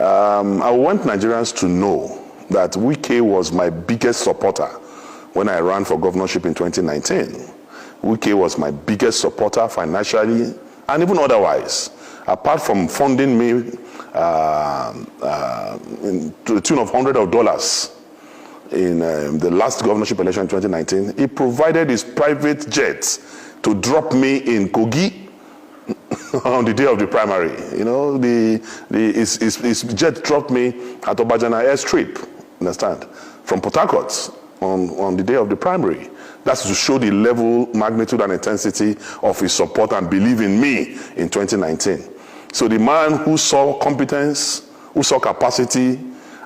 I want Nigerians to know that Wike was my biggest supporter when I ran for governorship in 2019. Wike was my biggest supporter financially and even otherwise. Apart from funding me to the tune of hundreds of dollars in the last governorship election in 2019, he provided his private jet to drop me in Kogi on the day of the primary. You know, his jet dropped me at Obajana airstrip, understand, from Port Harcourt on the day of the primary. That's to show the level, magnitude, and intensity of his support and belief in me in 2019. So the man who saw competence, who saw capacity,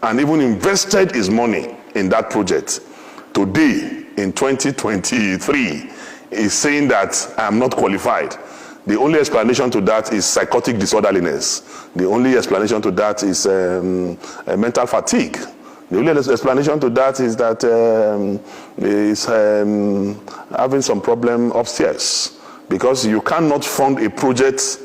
and even invested his money in that project, today, in 2023, is saying that I am not qualified. The only explanation to that is psychotic disorderliness. The only explanation to that is mental fatigue. The only explanation to that is that he's having some problem upstairs, because you cannot fund a project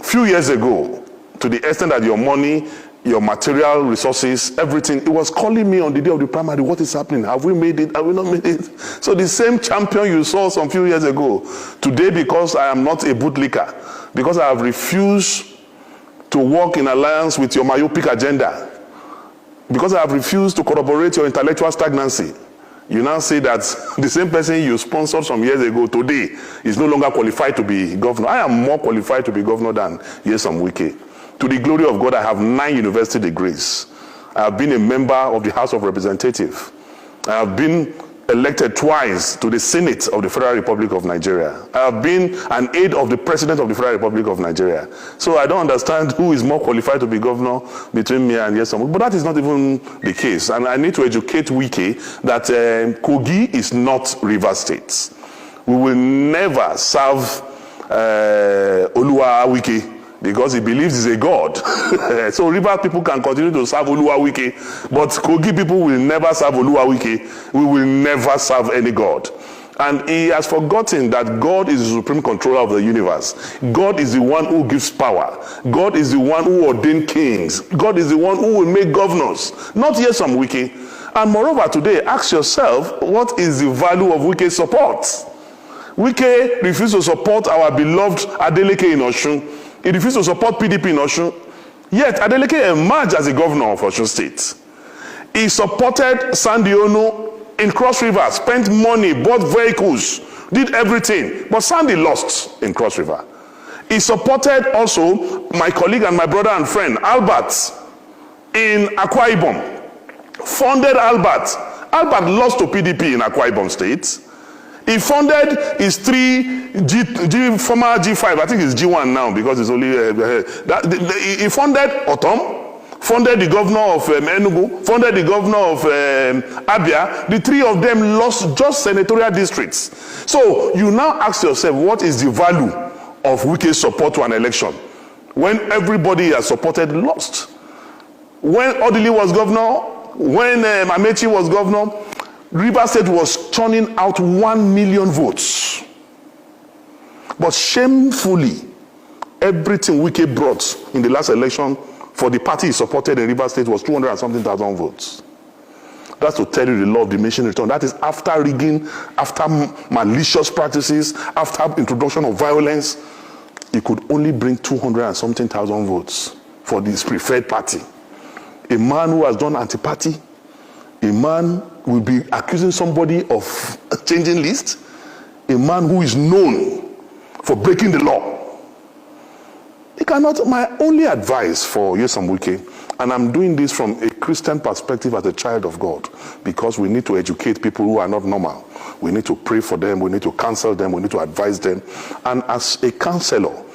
few years ago to the extent that your money, your material resources, everything, it was calling me on the day of the primary, what is happening? Have we made it? Have we not made it? So the same champion you saw some few years ago, today, because I am not a bootlicker, because I have refused to work in alliance with your myopic agenda, because I have refused to corroborate your intellectual stagnancy, you now say that the same person you sponsored some years ago today is no longer qualified to be governor. I am more qualified to be governor than Nyesom Wike. To the glory of God, I have 9 university degrees. I have been a member of the House of Representatives. I have been elected twice to the Senate of the Federal Republic of Nigeria. I have been an aide of the President of the Federal Republic of Nigeria. So I don't understand who is more qualified to be governor between me and Nyesom. But that is not even the case. And I need to educate Wike that Kogi is not Rivers State. We will never serve Oluwa Wike, because he believes he's a god. So River people can continue to serve Oluwa Wike, but Kogi people will never serve Oluwa Wike. We will never serve any god. And he has forgotten that God is the supreme controller of the universe. God is the one who gives power. God is the one who ordained kings. God is the one who will make governors, not Nyesom Wike. And moreover, today, ask yourself, what is the value of Wike's support? Wike refused to support our beloved Adeleke in Osun. He refused to support PDP in Osun. Yet, Adeleke emerged as the governor of Osun State. He supported Sandy Ono in Cross River, spent money, bought vehicles, did everything. But Sandy lost in Cross River. He supported also my colleague and my brother and friend, Albert, in Akwa Ibom. Funded Albert. Albert lost to PDP in Akwa Ibom State. He funded his former G5, I think it's G1 now because it's only, he funded Otom, funded the governor of Enugu, funded the governor of Abia. The 3 of them lost just senatorial districts. So you now ask yourself, what is the value of Wike's support to an election when everybody has supported lost? When Odili was governor, when Amechi was governor, Rivers State was churning out 1 million votes. But shamefully, everything Wike brought in the last election for the party he supported in Rivers State was 200 and something thousand votes. That's to tell you the law of diminishing return. That is after rigging, after malicious practices, after introduction of violence. He could only bring 200 and something thousand votes for this preferred party. A man who has done anti-party, a man will be accusing somebody of changing list, a man who is known for breaking the law. He cannot. My only advice for Nyesom Wike, and I'm doing this from a Christian perspective as a child of God, because we need to educate people who are not normal. We need to pray for them, we need to counsel them, we need to advise them. And as a counselor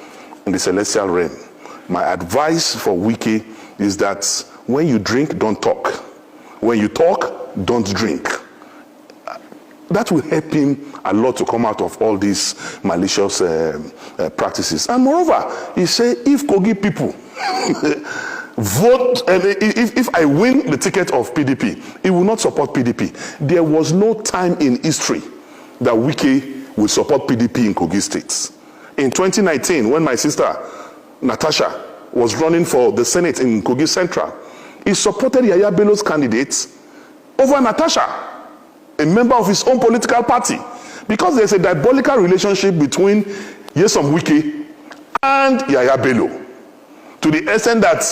in the celestial realm, my advice for Wike is that when you drink, don't talk. When you talk, don't drink. That will help him a lot to come out of all these malicious practices. And moreover, he said, if Kogi people vote, if I win the ticket of PDP, he will not support PDP. There was no time in history that Wike would support PDP in Kogi State. In 2019, when my sister Natasha was running for the Senate in Kogi Central, he supported Yahya Bello's candidate over Natasha, a member of his own political party, because there's a diabolical relationship between Nyesom Wike and Yahya Bello, to the extent that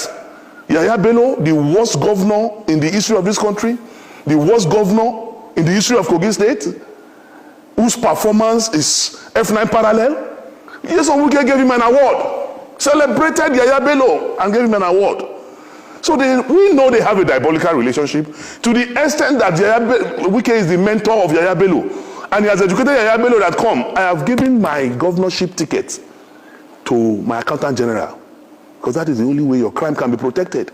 Yahya Bello, the worst governor in the history of this country, the worst governor in the history of Kogi State, whose performance is F9 parallel, Nyesom Wike gave him an award, celebrated Yahya Bello and gave him an award. So we know they have a diabolical relationship, to the extent that Wike is the mentor of Yahya Bello, and he has educated Yahya Bello that, come, I have given my governorship ticket to my accountant general, because that is the only way your crime can be protected.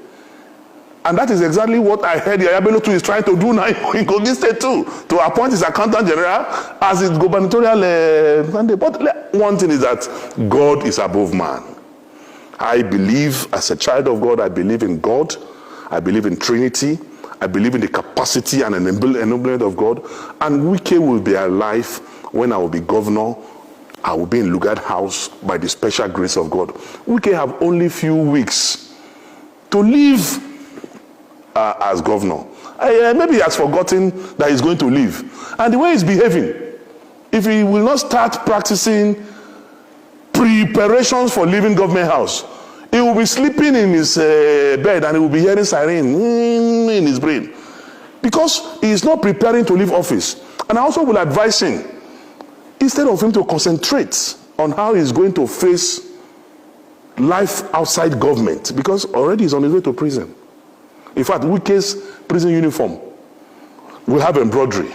And that is exactly what I heard Yahya Bello too is trying to do now in Kogi State too, to appoint his accountant general as his gubernatorial candidate. But one thing is that God is above man. I believe, as a child of God, I believe in God. I believe in Trinity. I believe in the capacity and enablement of God. And Wike will be alive when I will be governor. I will be in Lugard House by the special grace of God. Wike have only few weeks to live as governor. Maybe he has forgotten that he's going to leave. And the way he's behaving, if he will not start practicing preparations for leaving government house, he will be sleeping in his bed and he will be hearing siren in his brain, because he is not preparing to leave office. And I also will advise him, instead of him to concentrate on how he's going to face life outside government, because already he's on his way to prison. In fact, Wike's prison uniform will have embroidery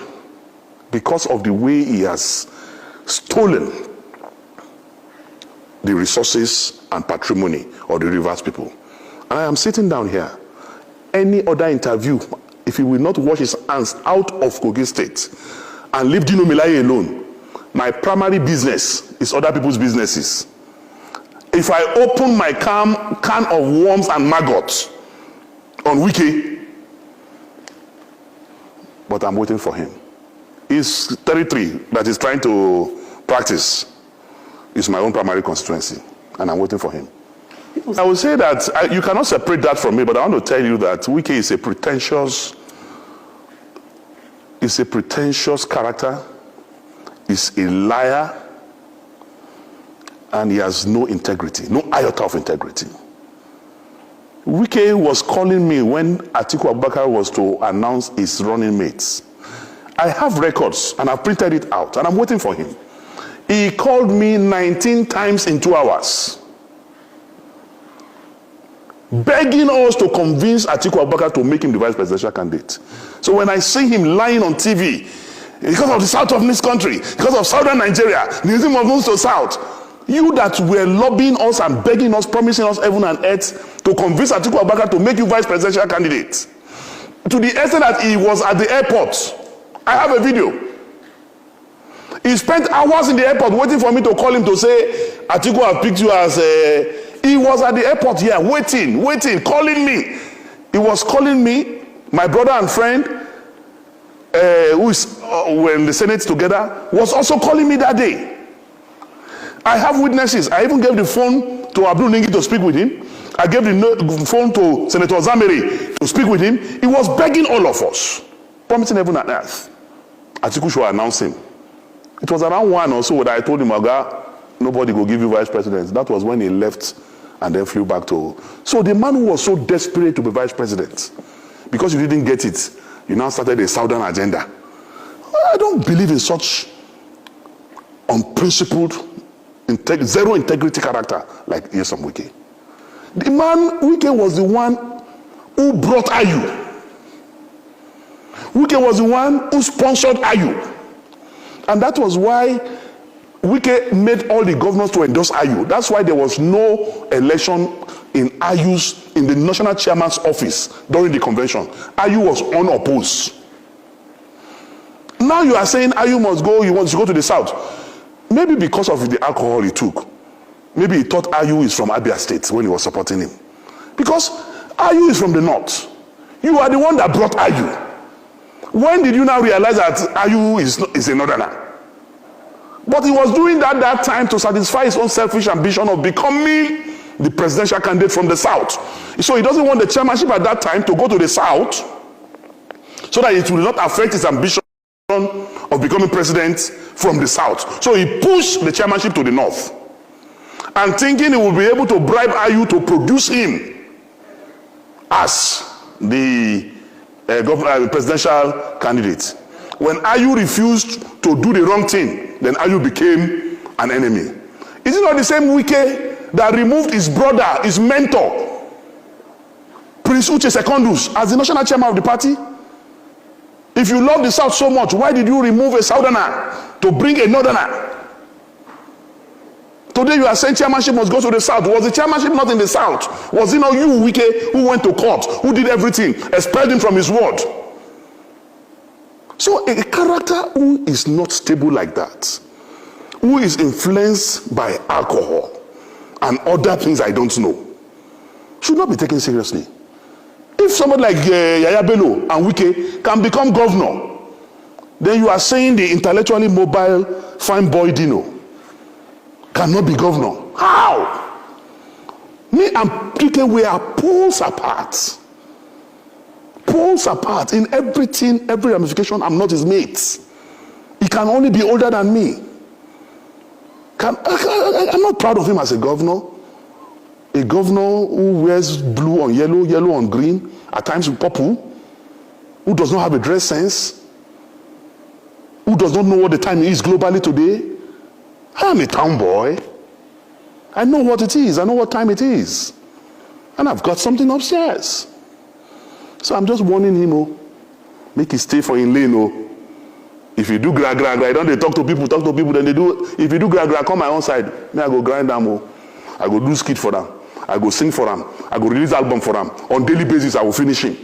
because of the way he has stolen the resources and patrimony of the Rivers people. And I am sitting down here. Any other interview, if he will not wash his hands out of Kogi State and leave Dino Melaye alone, my primary business is other people's businesses. If I open my can of worms and maggots on Wike, but I'm waiting for him. His territory that he's trying to practice is my own primary constituency, and I'm waiting for him. I would say that you cannot separate that from me, but I want to tell you that Wike is a pretentious character, is a liar, and he has no integrity, no iota of integrity. Wike was calling me when Atiku Abubakar was to announce his running mates. I have records, and I've printed it out, and I'm waiting for him. He called me 19 times in 2 hours, begging us to convince Atiku Abubakar to make him the vice presidential candidate. So when I see him lying on TV, because of the south of this country, because of southern Nigeria, the name of north to south, you that were lobbying us and begging us, promising us heaven and earth to convince Atiku Abubakar to make you vice presidential candidate, to the extent that he was at the airport. I have a video. He spent hours in the airport waiting for me to call him to say, Atiku have picked you as he was at the airport here, waiting, calling me. He was calling me, my brother and friend, who is were in the Senate together, was also calling me that day. I have witnesses. I even gave the phone to Abdul Ningi to speak with him. I gave the phone to Senator Zameri to speak with him. He was begging all of us, promising heaven and earth, Atiku should announce him. It was around 1 or so that I told him, Oga, nobody will give you vice president. That was when he left and then flew back to. So the man who was so desperate to be vice president, because you didn't get it, you now started a southern agenda. I don't believe in such unprincipled, zero integrity character like Nyesom Wike. The man, Wike was the one who brought Ayu. Wike was the one who sponsored Ayu. And that was why Wike made all the governors to endorse Ayu. That's why there was no election in the national chairman's office during the convention. Ayu was unopposed. Now you are saying Ayu must go, he wants to go to the south. Maybe because of the alcohol he took. Maybe he thought Ayu is from Abia State when he was supporting him. Because Ayu is from the north. You are the one that brought Ayu. When did you now realize that Ayu is a northerner? But he was doing that time to satisfy his own selfish ambition of becoming the presidential candidate from the south. So he doesn't want the chairmanship at that time to go to the south so that it will not affect his ambition of becoming president from the south. So he pushed the chairmanship to the north, and thinking he will be able to bribe Ayu to produce him as the presidential candidate. When Ayu refused to do the wrong thing, then Ayu became an enemy. Is it not the same Wike that removed his brother, his mentor, Prince Uche Secondus, as the national chairman of the party? If you love the South so much, why did you remove a Southerner to bring a Northerner? Today you are saying chairmanship must go to the South. Was the chairmanship not in the South? Was it not you, Wike, who went to court, who did everything, expelled him from his ward? So a character who is not stable like that, who is influenced by alcohol and other things I don't know, should not be taken seriously. If somebody like Yaya Bello and Wike can become governor, then you are saying the intellectually mobile fine boy Dino cannot be governor. How? Me and Wike, we are poles apart. Poles apart in everything, every ramification. I'm not his mate. He can only be older than me. I'm not proud of him as a governor. A governor who wears blue on yellow, yellow on green, at times with purple, who does not have a dress sense, who does not know what the time is globally today. I am a town boy. I know what it is. I know what time it is. And I've got something upstairs. So I'm just warning him, make it stay for in lane. If you do gra, don't they talk to people, then they do. If you do gra, come my own side. Me, I go grind them. I go do skit for them. I go sing for them. I go release album for them. On daily basis, I will finish him.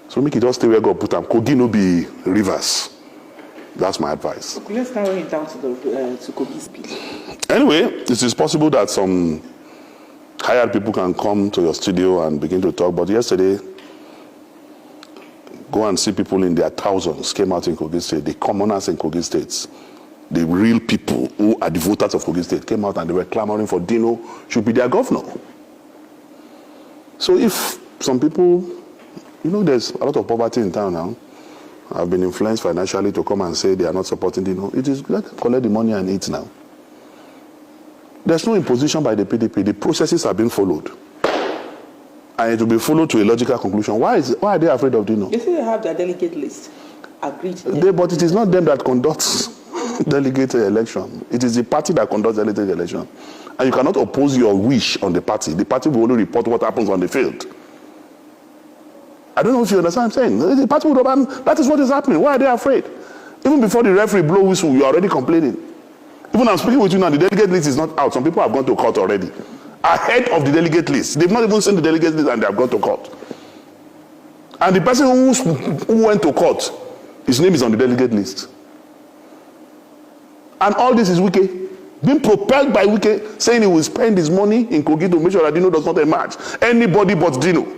So make it just stay where God put them. Kogi no be rivers. That's my advice. Okay, let's narrow it down to Kogi's speech. Anyway, it is possible that some hired people can come to your studio and begin to talk. But yesterday, go and see people in their thousands came out in Kogi State. The commoners in Kogi State, the real people who are the voters of Kogi State came out and they were clamoring for Dino should be their governor. So if some people, there's a lot of poverty in town now, have been influenced financially to come and say they are not supporting Dino, it is let them collect the money and eat now. There's no imposition by the PDP. The processes are being followed. And it will be followed to a logical conclusion. Why are they afraid of Dino? You see they have their delegate list. Agreed. But it is not them that conducts delegate election. It is the party that conducts delegate election. And you cannot oppose your wish on the party. The party will only report what happens on the field. I don't know if you understand what I'm saying. The party will ban. That is what is happening. Why are they afraid? Even before the referee blow whistle, you are already complaining. Even I'm speaking with you now, the delegate list is not out. Some people have gone to court already. Ahead of the delegate list. They've not even seen the delegate list and they have gone to court. And the person who went to court, his name is on the delegate list. And all this is Wike. Being propelled by Wike, saying he will spend his money in Kogi to make sure that Dino does not emerge. Anybody but Dino.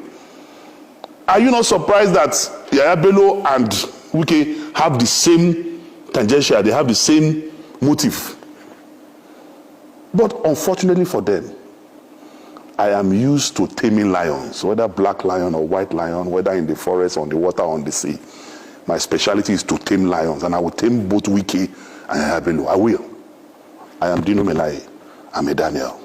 Are you not surprised that Yaya Bello and Wike have the same tangential, they have the same motive? But unfortunately for them, I am used to taming lions, whether black lion or white lion, whether in the forest, on the water, on the sea. My specialty is to tame lions, and I will tame both Wike and Yaya Bello. I will. I am Dino Melaye. I'm a Daniel.